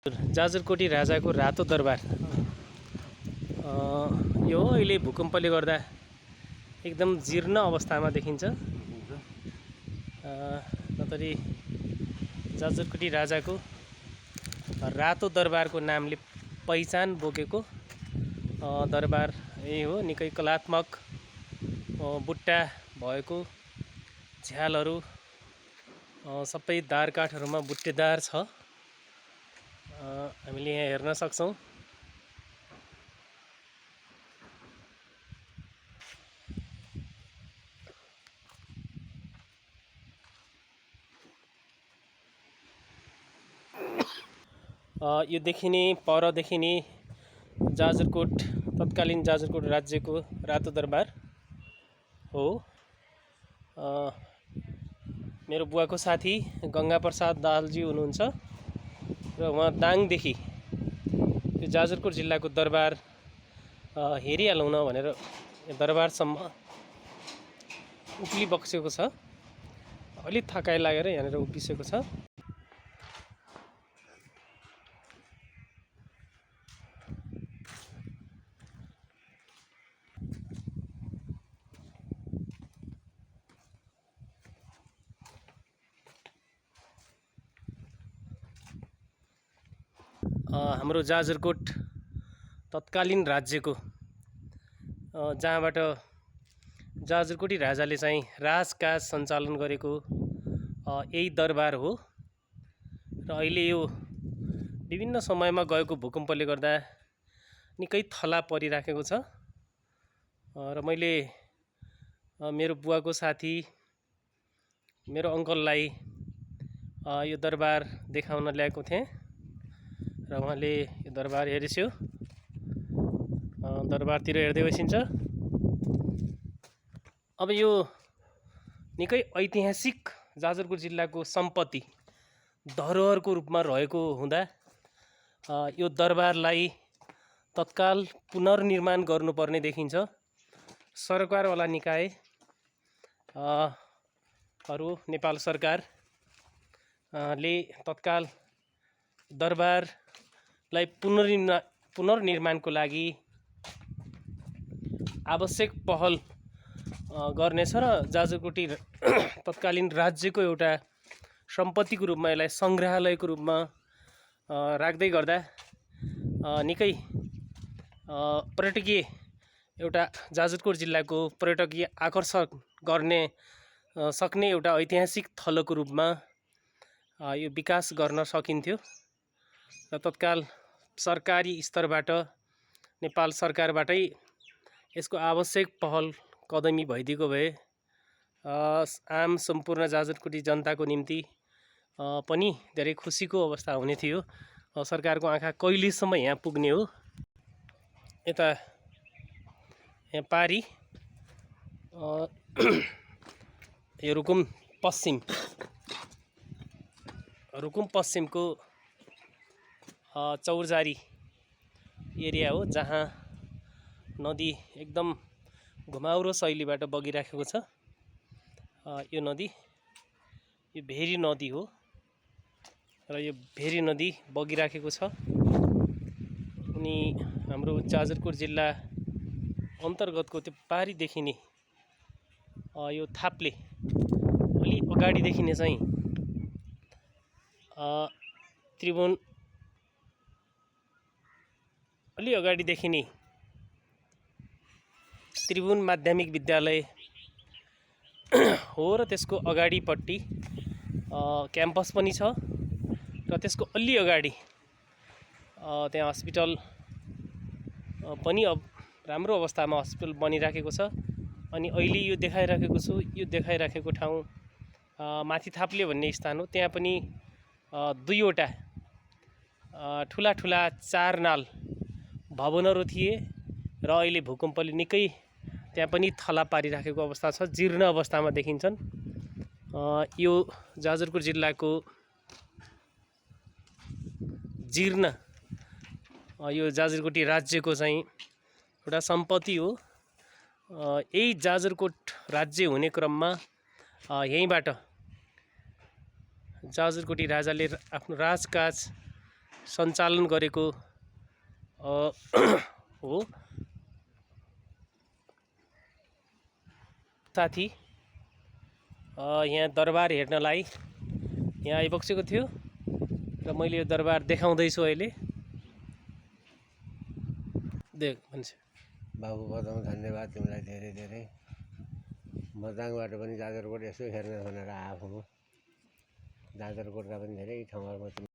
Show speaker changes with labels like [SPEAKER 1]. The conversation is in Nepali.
[SPEAKER 1] जाजरकोटी राजाको रातो दरबार यो अहिले भूकम्पले गर्दा एकदम जीर्ण अवस्थामा देखिन्छ। नतरी जाजरकोटी राजाको रातो दरबारको नामले पहिचान बोकेको दरबार यही हो। निकै कलात्मक बुट्टा भएको झ्यालहरू सबै दारकाठहरूमा बुट्टेदार छ। हामीले यहाँ हेर्न सक्छौं। यो देखिने पर देखिने जाजरकोट तत्कालीन जाजरकोट राज्यको रातो दरबार हो। मेरो बुवाको साथी गंगा प्रसाद दाहालजी हुनुहुन्छ र उहाँ दाङदेखि यो जाजरकोट जिल्लाको दरबार हेरिहालौँ न भनेर दरबारसम्म उक्ली बक्सेको छ। अलि थकाइ लागेर यहाँनिर उभिसेको छ। हाम्रो जाजरकोट तत्कालीन राज्यको जहाँबाट जाजरकोटी राजाले चाहिँ राजकाज सञ्चालन गरेको यही दरबार हो। र अहिले यो विभिन्न समयमा गएको भूकम्पले गर्दा निकै थला परिराखेको छ। र मैले मेरो बुवाको साथी मेरो अङ्कललाई यो दरबार देखाउन ल्याएको थिएँ र उहाँले यो दरबार हेरिस्यो। दरबारतिर हेर्दै बसिन्छ। अब यो निकै ऐतिहासिक जाजरकोट जिल्लाको सम्पत्ति धरोहरको रूपमा रहेको हुँदा यो दरबारलाई तत्काल पुनर्निर्माण गर्नुपर्ने देखिन्छ। सरकारवाला निकाय नेपाल सरकारले तत्काल दरबारलाई पुनर्निर्माणको लागि आवश्यक पहल गर्नेछ र जाजरकोटी तत्कालीन राज्यको एउटा सम्पत्तिको रूपमा यसलाई सङ्ग्रहालयको रूपमा राख्दै गर्दा निकै पर्यटकीय एउटा जाजरकोट जिल्लाको पर्यटकीय आकर्षण गर्ने सक्ने एउटा ऐतिहासिक थलोको रूपमा यो विकास गर्न सकिन्थ्यो। र तत्काल सरकारी स्तरबाट नेपाल सरकारबाटै यसको आवश्यक पहल कदमी भइदिएको भए आम सम्पूर्ण जाजरकोटी जनताको निम्ति पनि धेरै खुसीको अवस्था हुने थियो। सरकारको आँखा कहिलेसम्म यहाँ पुग्ने हो। यता यहाँ पारी यो रुकुम पश्चिमको चौरजारी एरिया हो, जहाँ नदी एकदम घुमाउरो शैलीबाट बगिराखेको छ। यो नदी यो भेरी नदी हो र यो भेरी नदी बगिराखेको छ। अनि हाम्रो जाजरकोट जिल्ला अन्तर्गतको त्यो पारी देखिने यो थाप्ले अलि अगाडि देखिने चाहिँ त्रिभुवन अलि अगाडि देखिने त्रिभुवन माध्यमिक विद्यालय हो र त्यसको अगाडिपट्टि क्याम्पस पनि छ र त्यसको अलि अगाडि त्यहाँ हस्पिटल पनि अब राम्रो अवस्थामा हस्पिटल बनिराखेको छ। अनि अहिले यो देखाइराखेको ठाउँ माथि थाप्ले भन्ने स्थान हो। त्यहाँ पनि दुईवटा ठुला 4 नाल भवनहरू थिए र अहिले भूकम्पले निकै त्यहाँ पनि थला पारिराखेको अवस्था छ, जीर्ण अवस्थामा देखिन्छन्। यो जाजरकोट जिल्लाको जीर्ण यो जाजरकोटी राज्यको चाहिँ एउटा सम्पत्ति हो। यही जाजरकोट राज्य हुने क्रममा यहीँबाट जाजरकोटी राजाले आफ्नो राजकाज सञ्चालन गरेको हो। साथी यहाँ दरबार हेर्नलाई यहाँ आइबक्सेको थियो र मैले यो दरबार देखाउँदैछु अहिले। देख मान्छे
[SPEAKER 2] बाबु बताउँ धन्यवाद तिमीलाई धेरै धेरै। मदाङबाट पनि जाजरकोट यसो हेर्न भनेर आएको म। जाजरकोटका पनि धेरै ठाउँहरूमा